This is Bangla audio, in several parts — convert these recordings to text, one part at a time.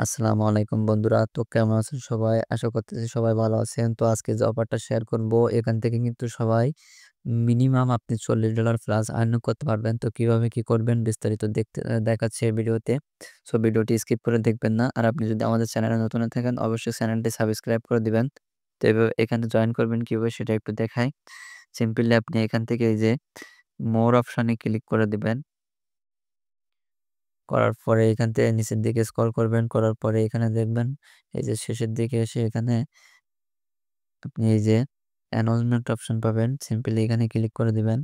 আসসালামু আলাইকুম বন্ধুরা। তো কেমন আছেন সবাই? আশা করতেছি সবাই ভালো আছেন। তো আজকে যে অফারটা শেয়ার করব এখান থেকে কিন্তু সবাই মিনিমাম আপনি $40 প্লাস আর্ন করতে পারবেন। তো কিভাবে কি করবেন বিস্তারিত দেখাচ্ছি এই ভিডিওতে। সো ভিডিওটি স্কিপ করে দেখবেন না। আর আপনি যদি আমাদের চ্যানেলে নতুন হয়ে থাকেন অবশ্যই চ্যানেলটি সাবস্ক্রাইব করে দিবেন। তো এভাবে এখানে জয়েন করবেন কিভাবে সেটা একটু দেখাই। সিম্পলি আপনি এখান থেকে এই যে মোর অপশনে ক্লিক করে দিবেন। করার পরে এখান থেকে নিচের দিকে স্ক্রল করবেন। করার পরে এখানে দেখবেন এই যে শেষের দিকে এসে এখানে আপনি এই যে অ্যানাউন্সমেন্ট অপশন পাবেন। সিম্পলি এখানে ক্লিক করে দিবেন।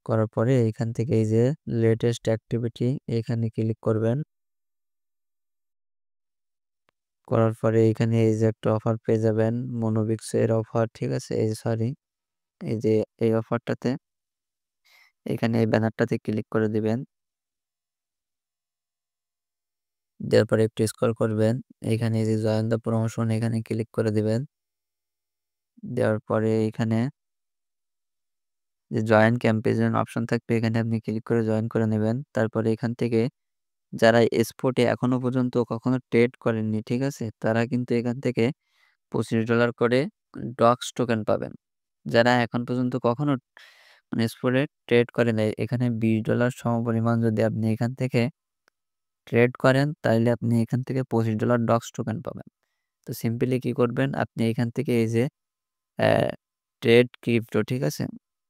করার পরে এখান থেকে এই যে লেটেস্ট অ্যাক্টিভিটি এখানে ক্লিক করবেন। করার পরে এখানে এই যে একটা অফার পেয়ে যাবেন মনোবিক্স এর অফার, ঠিক আছে? এই যে সরি, এই যে এই অফারটাতে এখানে এই ব্যানারটাতে ক্লিক করে দিবেন। দেওয়ার পরে একটু স্ক্রল করবেন। এখানে এই যে জয়েন দ্য প্রমোশন এখানে ক্লিক করে দিবেন। দেওয়ার পরে এখানে যে জয়েন ক্যাম্পেইন অপশন থাকবে এখানে আপনি ক্লিক করে জয়েন করে নেবেন। তারপরে এখান থেকে যারা স্পটে এখনো পর্যন্ত কখনো ট্রেড করেননি, ঠিক আছে? তারা কিন্তু এখান থেকে $25 করে ডক্স টোকেন পাবেন। যারা এখন পর্যন্ত কখনো মানে স্পটে ট্রেড করে নাই, এখানে $20 সমপরিমাণ যদি আপনি এখান থেকে ট্রেড করেন তাইলে আপনি এখান থেকে $25 ডক্স টোকেন পাবেন। তো সিম্পলি কি করবেন? আপনি এখান থেকে এই যে অ্যা ট্রেড ক্রিপ্টো, ঠিক আছে?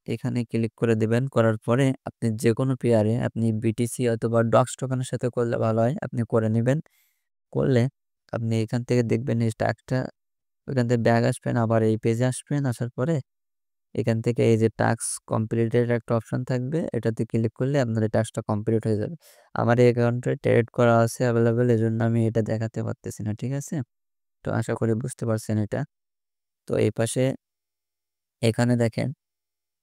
এখানে ক্লিক করে দিবেন। করার পরে আপনি যেকোনো পেয়ারে আপনি বিটিসি অথবা ডক্স টোকেনের সাথে করলে ভালো হয়। আপনি করে নিবেন। করলে আপনি এখান থেকে দেখবেন এই টাস্কটা ওইখান থেকে ব্যাক আসবেন, আবার এই পেজে আসবেন। আসার পরে এখান থেকে এই যে টাস্ক কমপ্লিটেড একটা অপশন থাকবে, এটাতে ক্লিক করলে আপনার এই টাস্কটা কমপ্লিট হয়ে যাবে। আমার এই অ্যাকাউন্টে ট্রেড করা আছে এভেইলেবল, এজন্য আমি এটা দেখাতে পারতেছি না, ঠিক আছে? তো আশা করি বুঝতে পারছেন এটা। তো এই পাশে এখানে দেখেন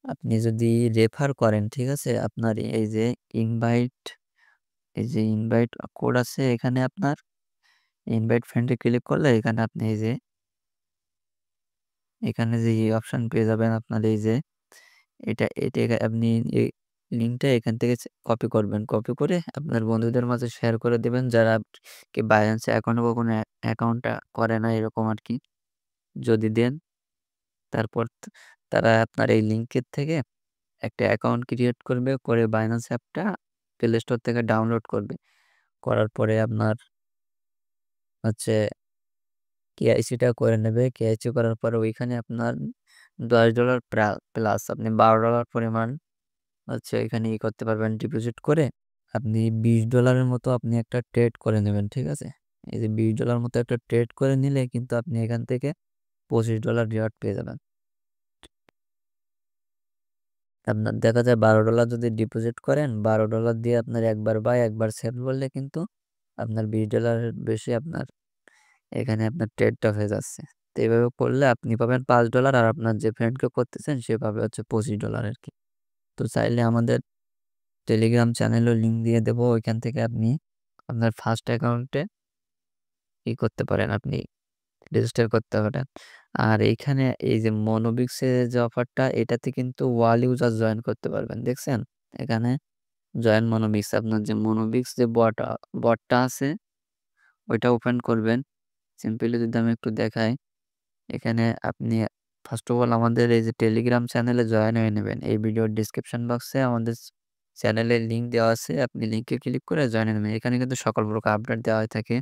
আপনি যদি রেফার করেন, ঠিক আছে? আপনার এই যে ইনভাইট এই যে ইনভাইট কোড আছে এখানে আপনার ইনভাইট ফ্রেন্ডে ক্লিক করলে এখানে আপনি এই যে এখানে যে অপশন পেয়ে যাবেন আপনার এই যে এটা আপনি এই লিঙ্কটা এখান থেকে কপি করবেন। কপি করে আপনার বন্ধুদের মাঝে শেয়ার করে দিবেন যারা কি বাইন্যান্সে এখনো কখনো অ্যাকাউন্টটা করে না এরকম আরকি। যদি দেন তারপর তারা আপনার এই লিঙ্কের থেকে একটা অ্যাকাউন্ট ক্রিয়েট করবে, করে বাইন্যান্স অ্যাপটা প্লে স্টোর থেকে ডাউনলোড করবে। করার পরে আপনার হচ্ছে কেআইসিটা করে নেবে। কেআইসি করার পরে ওইখানে আপনার $10 প্লাস আপনি $12 পরিমাণ হচ্ছে এখানে করতে পারবেন ডিপোজিট করে। আপনি $20 এর মতো আপনি একটা ট্রেড করে নেবেন, ঠিক আছে? এই যে $20 মতো একটা ট্রেড করে নিলে কিন্তু আপনি এখান থেকে $25 রিওয়ার্ড পেয়ে যাবেন। আপনার দেখা যায় $12 যদি ডিপোজিট করেন, $12 দিয়ে আপনার একবার বাই একবার সেল করলে কিন্তু আপনার $20 এর বেশি আপনার এখানে আপনার ট্রেডটা হয়ে যাচ্ছে। তো এভাবে করলে আপনি পাবেন $5 আর আপনার যে ফ্রেন্ডকে করতেছেন সে পাবে হচ্ছে $25 আরকি। তো চাইলে আমাদের টেলিগ্রাম চ্যানেলেও লিঙ্ক দিয়ে দেবো। ওইখান থেকে আপনি আপনার ফার্স্ট অ্যাকাউন্টে করতে পারেন, আপনি রেজিস্টার করতে পারেন। আর এইখানে এই যে মনোবিক্সের যে অফারটা এটাতে কিন্তু ওয়াল ইউজার জয়েন করতে পারবেন। দেখছেন? এখানে জয়েন মনোবিক্স আপনার যে মনোবিক্স যে বটটা আছে ওইটা ওপেন করবেন। সিম্পলি যদি আমি একটু দেখাই, এখানে আপনি ফার্স্ট অফ অল আমাদের এই যে টেলিগ্রাম চ্যানেলে জয়েন হয়ে নেবেন। এই ভিডিওর ডেসক্রিপশন বক্সে আমাদের চ্যানেলের লিঙ্ক দেওয়া আছে। আপনি লিঙ্কে ক্লিক করে জয়েন হয়ে নেবেন। এখানে কিন্তু সকল প্রকার আপডেট দেওয়া হয়ে থাকে।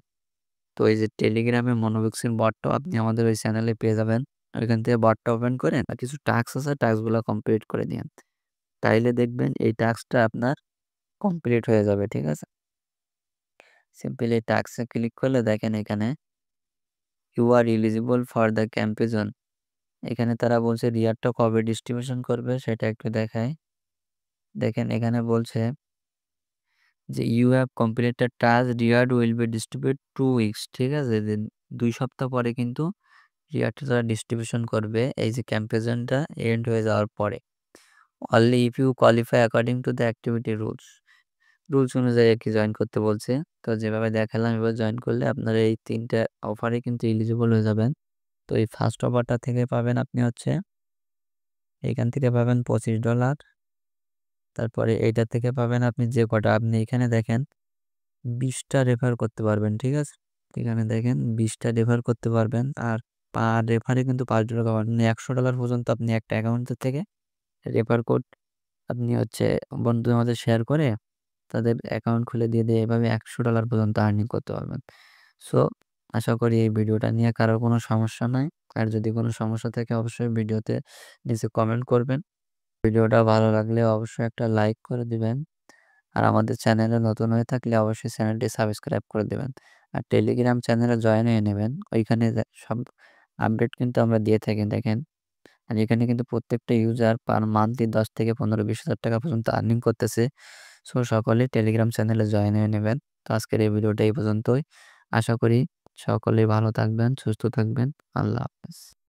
তো এই যে টেলিগ্রামে মনোবিক্সের বটটাও আপনি আমাদের ওই চ্যানেলে পেয়ে যাবেন। ওইখান থেকে বটটা ওপেন করে আর কিছু টাস্ক আছে, টাস্কগুলো কমপ্লিট করে নিয়েন। তাইলে দেখবেন এই টাস্কটা আপনার কমপ্লিট হয়ে যাবে, ঠিক আছে? সিম্পলি এই টাস্কে ক্লিক করলে দেখেন এখানে you are eligible for the campaign. এখানে তারা বলছে রিওয়ার্ডটা কবে ডিস্ট্রিবিউশন করবে সেটা একটু দেখাই। দেখেন এখানে বলছে যে you have completed task, reward will be distribute 2 weeks, ঠিক আছে? যে ২ সপ্তাহ পরে কিন্তু রিওয়ার্ডটা তারা ডিস্ট্রিবিউশন করবে এই যে ক্যাম্পেইনটা এন্ড হয়ে যাওয়ার পরে। Only if you qualify according to the activity rules অনুযায়ী আরকি জয়েন করতে বলছে। তো যেভাবে দেখালাম এভাবে জয়েন করলে আপনার এই ৩ টা অফারে কিন্তু এলিজিবল হয়ে যাবেন। তো এই ফার্স্ট অফারটা থেকে পাবেন আপনি হচ্ছে এইখান থেকে পাবেন $25। তারপরে এইটা থেকে পাবেন আপনি যে কটা আপনি এখানে দেখেন ২০ টা রেফার করতে পারবেন, ঠিক আছে? এখানে দেখেন 20টা রেফার করতে পারবেন। আর পার রেফারে কিন্তু $5 পাবেন। মানে $100 পর্যন্ত আপনি একটা অ্যাকাউন্ট থেকে রেফার কোড আপনি হচ্ছে বন্ধুদের মাঝে শেয়ার করে তাদের অ্যাকাউন্ট খুলে দিয়ে এভাবে $100 পর্যন্ত আর্নিং করতে পারবেন। সো আশা করি এই ভিডিওটা নিয়ে কারো কোনো সমস্যা নাই। আর যদি কোনো সমস্যা থাকে অবশ্যই ভিডিওতে নিচে কমেন্ট করবেন। ভিডিওটা ভালো লাগলে অবশ্যই একটা লাইক করে দিবেন। আর আমাদের চ্যানেলে নতুন হয়ে থাকলে অবশ্যই চ্যানেলটি সাবস্ক্রাইব করে দেবেন। আর টেলিগ্রাম চ্যানেলে জয়েন হয়ে নেবেন। ওইখানে সব আপডেট কিন্তু আমরা দিয়ে থাকি দেখেন। আর এখানে কিন্তু প্রত্যেকটা ইউজার পার মান্থলি 10 থেকে 15-20 হাজার টাকা পর্যন্ত আর্নিং করতেছে। সো সকলেই টেলিগ্রাম চ্যানেলে জয়েন হয়ে নেবেন। তো আজকের এই ভিডিওটা এই পর্যন্তই। আশা করি সকলেই ভালো থাকবেন, সুস্থ থাকবেন। আল্লাহ হাফেজ।